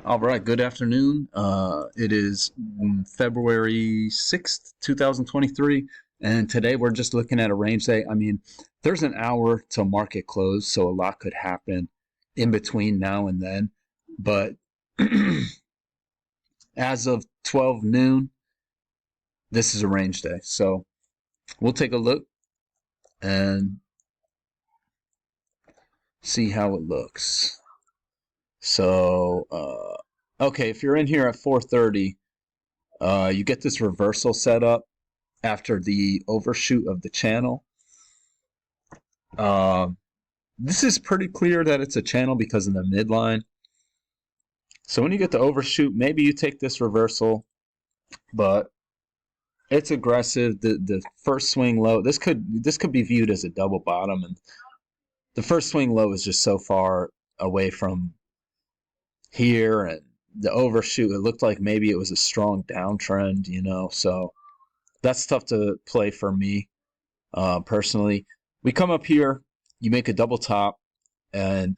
All right, good afternoon. It is February 6th, 2023, and today we're just looking at a range day. I mean, there's an hour till market close, so a lot could happen in between now and then. But as of 12 noon, this is a range day. So we'll take a look and see how it looks. So, okay, if you're in here at 4:30, you get this reversal set up after the overshoot of the channel. Um, this is pretty clear that it's a channel because of the midline. So when you get the overshoot, maybe you take this reversal, but it's aggressive. The first swing low, this could be viewed as a double bottom, and the first swing low is just so far away from here, and the overshoot, it looked like maybe it was a strong downtrend. So that's tough to play for me. Personally, we come up here, you make a double top, and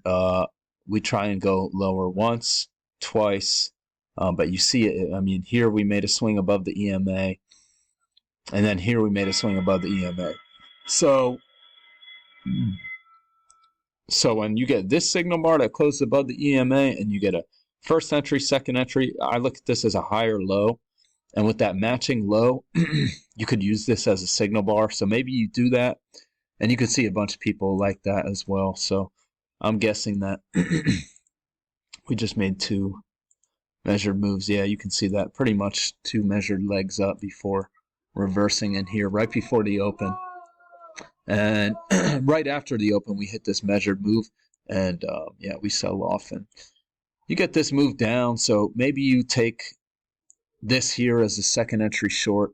we try and go lower once, twice, but you see it. I mean, here we made a swing above the EMA, and then here we made a swing above the EMA. So, so when you get this signal bar that closes above the EMA, and you get a first entry, second entry, I look at this as a higher low. And with that matching low, you could use this as a signal bar. So maybe you do that. And you could see a bunch of people like that as well. So I'm guessing that we just made two measured moves. Yeah, you can see that pretty much two measured legs up before reversing in here right before the open. And right after the open, we hit this measured move. And yeah, we sell off. And you get this move down. So maybe you take this here as a second entry short,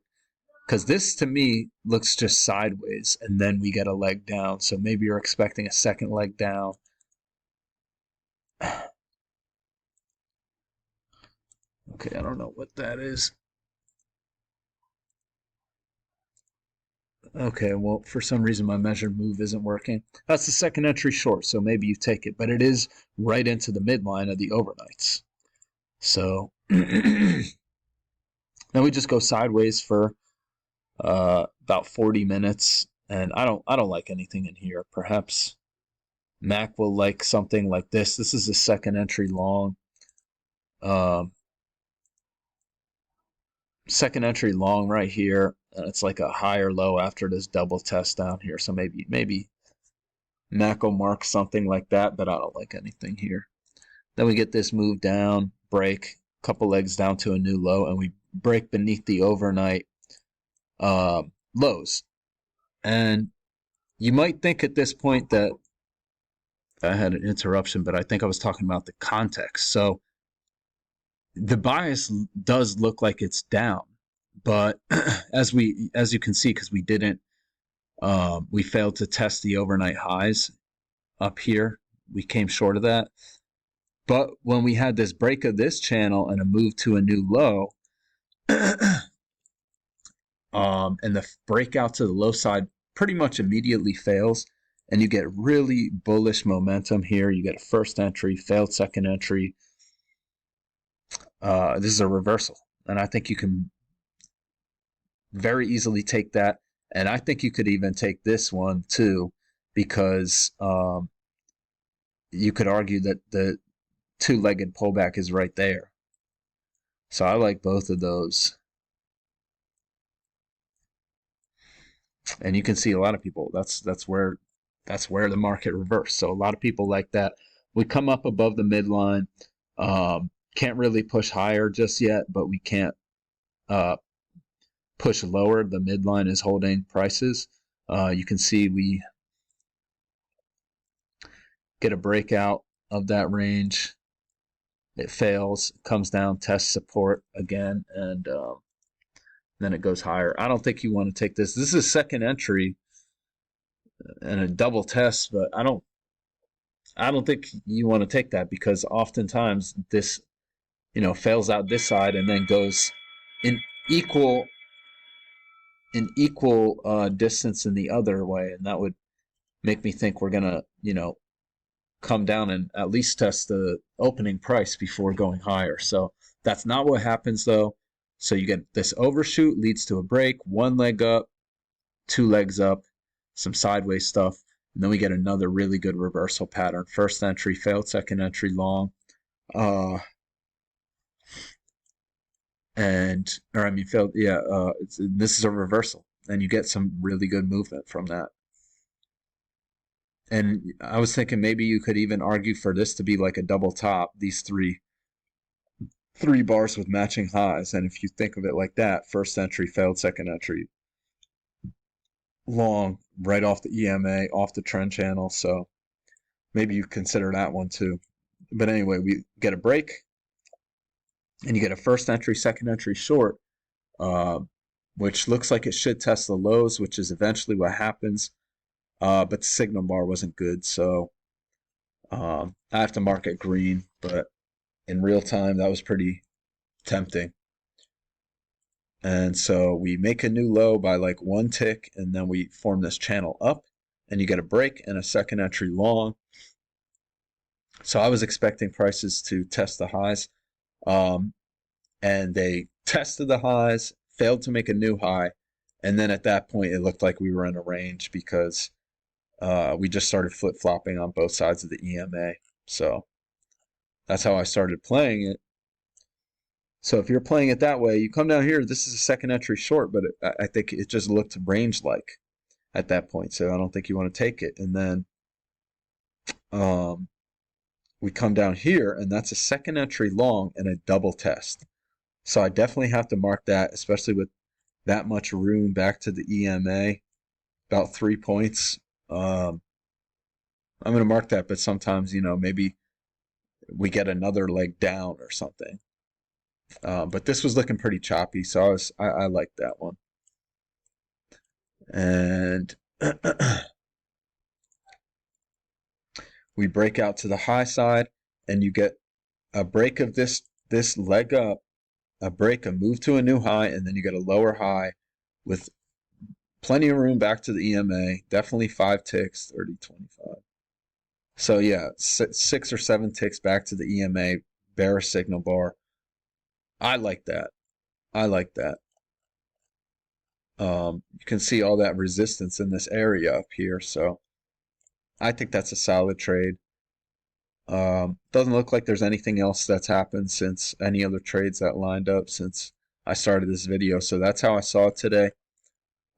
because this to me looks just sideways, and then we get a leg down. So maybe you're expecting a second leg down. Okay, I don't know what that is. Okay, well, for some reason my measured move isn't working. That's the second entry short, so maybe you take it, but it is right into the midline of the overnights. So then we just go sideways for about 40 minutes, and I don't like anything in here. Perhaps Mac will like something like this. This is a second entry long. Um, Second entry long right here. And it's like a higher low after this double test down here. So maybe Mac will mark something like that, but I don't like anything here. Then we get this move down, break, couple legs down to a new low, and we break beneath the overnight lows. And you might think at this point that I had an interruption, but I think I was talking about the context. So the bias does look like it's down, but as you can see, because we didn't, we failed to test the overnight highs up here. We came short of that. But when we had this break of this channel and a move to a new low, and the breakout to the low side pretty much immediately fails, and you get really bullish momentum here. You get a first entry, failed second entry. This is a reversal, and I think you can very easily take that. And I think you could even take this one too, because you could argue that the two-legged pullback is right there. So I like both of those. And you can see a lot of people, that's where the market reversed. So a lot of people like that. We come up above the midline. Can't really push higher just yet, but we can't push lower. The midline is holding prices. You can see we get a breakout of that range. It fails, comes down, tests support again, and then it goes higher. I don't think you want to take this. This is second entry and a double test, but I don't think you want to take that, because oftentimes this fails out this side and then goes in equal distance in the other way, and that would make me think we're gonna come down and at least test the opening price before going higher. So that's not what happens though. So you get this overshoot leads to a break, one leg up, two legs up, some sideways stuff, and then we get another really good reversal pattern. First entry failed, second entry long, failed. Yeah, this is a reversal, and you get some really good movement from that. And I was thinking maybe you could even argue for this to be like a double top, these three bars with matching highs. And if you think of it like that, first entry failed, second entry long, right off the EMA, off the trend channel. So maybe you consider that one too. But anyway, we get a break, and you get a first entry, second entry short, which looks like it should test the lows, which is eventually what happens. But the signal bar wasn't good, so I have to mark it green. But in real time, that was pretty tempting. And so we make a new low by like one tick, and then we form this channel up, and you get a break and a second entry long. So I was expecting prices to test the highs, and they tested the highs, failed to make a new high, and then at that point it looked like we were in a range because we just started flip-flopping on both sides of the EMA. So that's how I started playing it. So if you're playing it that way, you come down here, this is a second entry short, but I think it just looked range-like at that point, so I don't think you want to take it. And then we come down here, and that's a second entry long and a double test. So I definitely have to mark that, especially with that much room back to the EMA, about 3 points. I'm going to mark that, but sometimes, maybe we get another leg down or something. But this was looking pretty choppy, so I liked that one. And we break out to the high side, and you get a break of this leg up, a break, a move to a new high, and then you get a lower high with plenty of room back to the EMA. Definitely 5 ticks, 30, 25. So yeah, 6 or 7 ticks back to the EMA, bearish signal bar. I like that. You can see all that resistance in this area up here, so I think that's a solid trade. Doesn't look like there's anything else that's happened since any other trades that lined up since I started this video, so that's how I saw it today.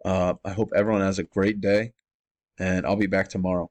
I hope everyone has a great day, and I'll be back tomorrow.